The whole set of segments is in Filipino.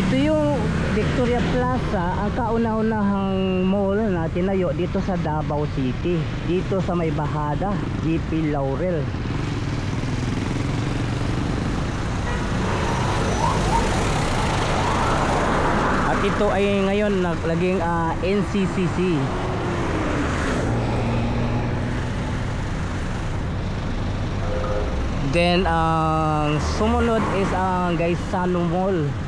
Ito yung Victoria Plaza, ang kauna-unahang mall na tinayo dito sa Davao City, dito sa may Bahada, GP Laurel. At ito ay ngayon naglaging NCCC. Then ang sumunod is ang Gaisano Mall.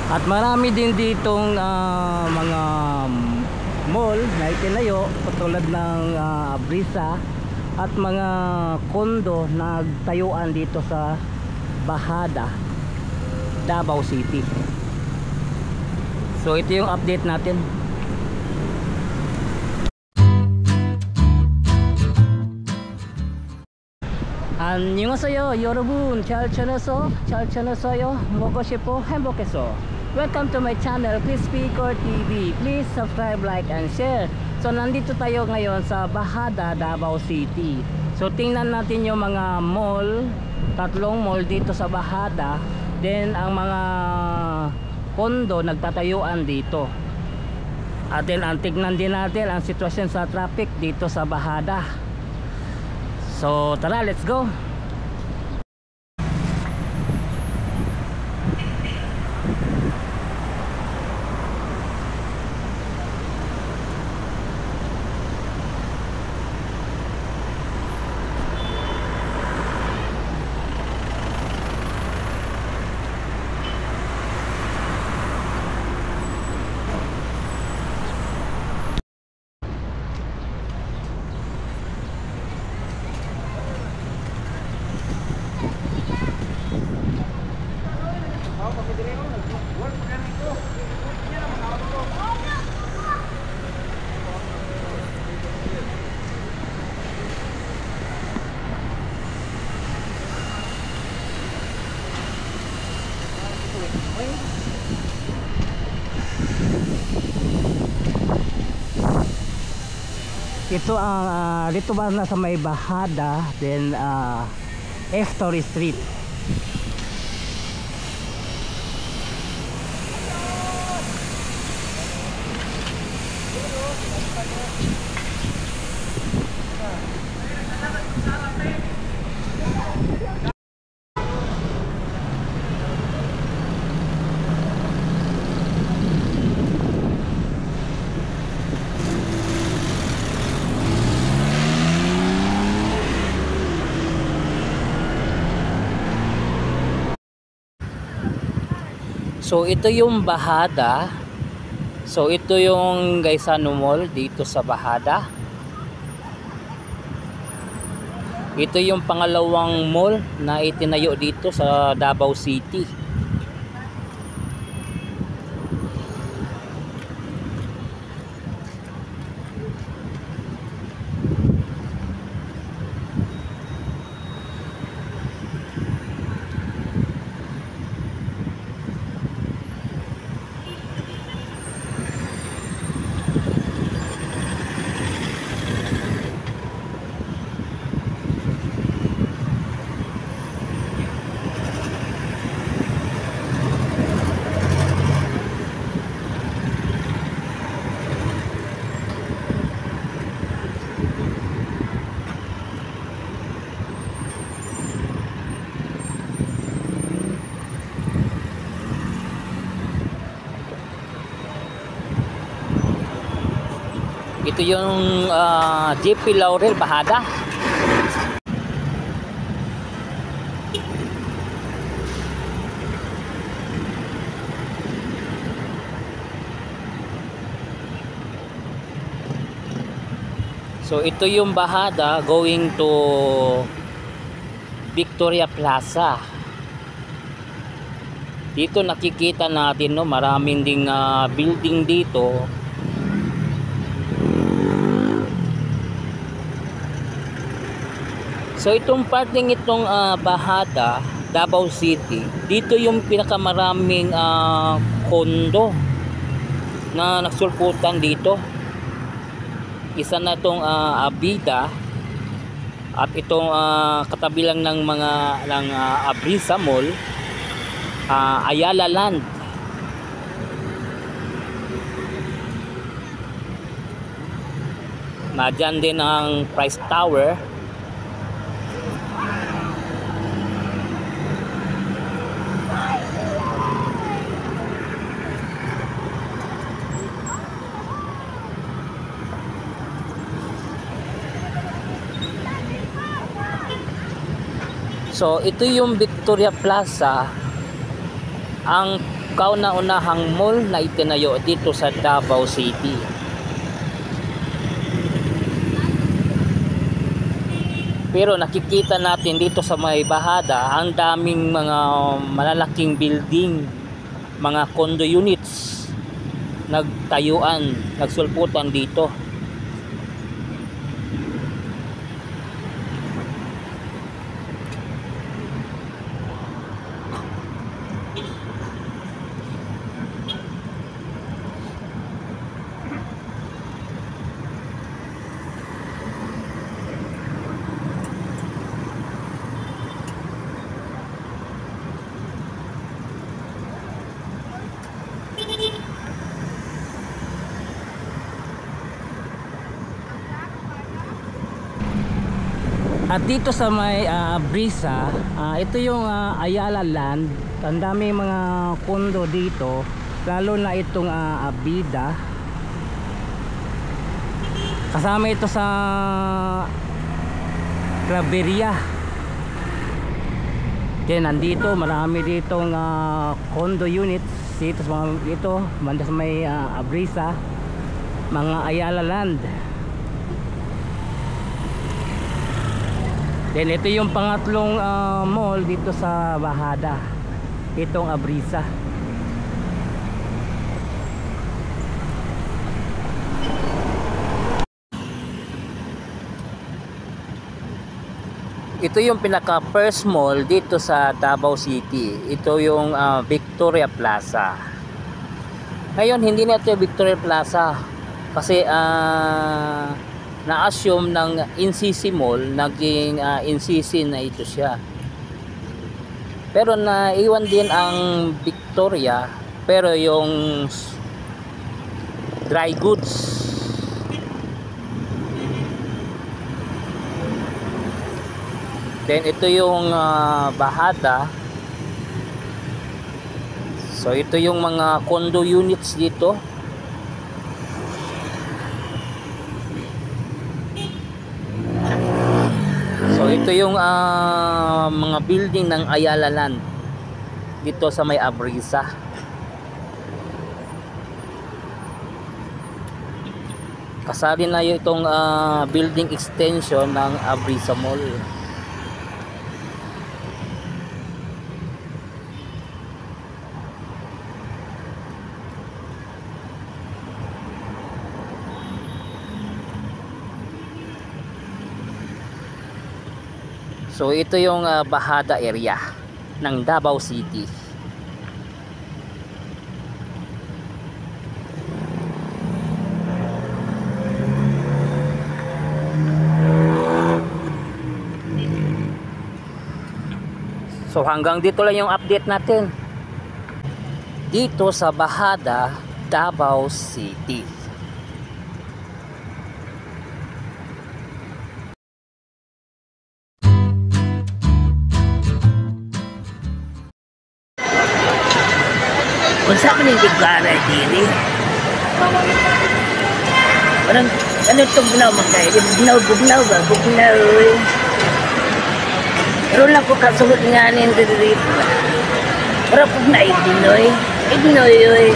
At marami din ditong mga mall na itinayo katulad ng Brisa at mga kondo na nagtayuan dito sa Bahada, Davao City. So ito yung update natin. 안녕하세요 여러분, 잘 지냈어요? 먹고 싶어 행복해서. Welcome to my channel, Crispy Core TV. Please subscribe, like, and share. So nandito tayo ngayon sa Bahada, Davao City. So tingnan natin yung mga mall, tatlong mall dito sa Bahada. Then ang mga kondo nagtatayuan dito. At then ang tignan din natin ang sitwasyon sa traffic dito sa Bahada. So tara, let's go. Ito ang dito ba na sa may Bahada, then F-Story Street. So ito yung Bahada. So ito yung Gaisano Mall dito sa Bahada. Ito yung pangalawang mall na itinayo dito sa Davao City. Ito yung GP Laurel, Bahada. So ito yung Bahada going to Victoria Plaza. Dito nakikita natin, no, maraming ding building dito. So itong parting itong Bahada, Davao City, dito yung pinakamaraming kondo na nagsulputan dito. Isa na itong Abida, At itong katabi lang ng mga Abrisa Mall, Ayala Land. Nadyan din ang Price Tower. So ito yung Victoria Plaza, ang kauna-unahang mall na itinayo dito sa Davao City. Pero nakikita natin dito sa may bahada, ang daming mga malalaking building, mga condo units nagtayuan, nagsulputan dito. At dito sa may Brisa, ito yung Ayala Land. Ang dami mga kondo dito, lalo na itong Abida. Kasama ito sa Claveria. Then nandito marami ditong condo units dito sa mga ito, banda sa may Brisa, mga Ayala Land. Then ito yung pangatlong mall dito sa bahada, itong Abrisa. Ito yung pinaka first mall dito sa Davao City. Ito yung Victoria Plaza. Ngayon hindi na ito Victoria Plaza kasi na-assume ng NCC Mall, naging NCC na ito siya. Pero naiwan din ang Victoria, pero yung dry goods. Then ito yung bahada. So ito yung mga condo units dito. So ito yung mga building ng Ayala Land dito sa may Abrisa. Kasali na yung itong building extension ng Abrisa Mall. So ito yung bahada area ng Davao City. So hanggang dito lang yung update natin dito sa bahada Davao City. Kung saan man yung tigara diri? Parang, ano itong ginaw magkaya? Bugnaw ba? Bugnaw eh. Pero lang ko kasugot nga nin diri. Para pag na Ibinoy. Ibinoy eh.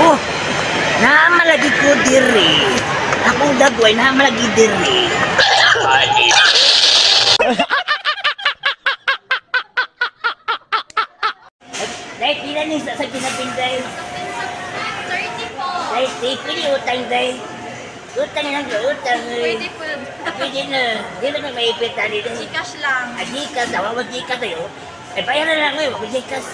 Oh! Naamalagi ko diri. Akong dagway, naamalagi diri. Dahil pila ni sa ginabing dahil? 30 po. Dahil pili utang dahil. Utang lang ko, utang. Pwede po. Pwede na. Di na maipit na dito. Gcash lang. Gcash, awa mo Gcash tayo. Eh, bayaran lang ngayon, wag Gcash.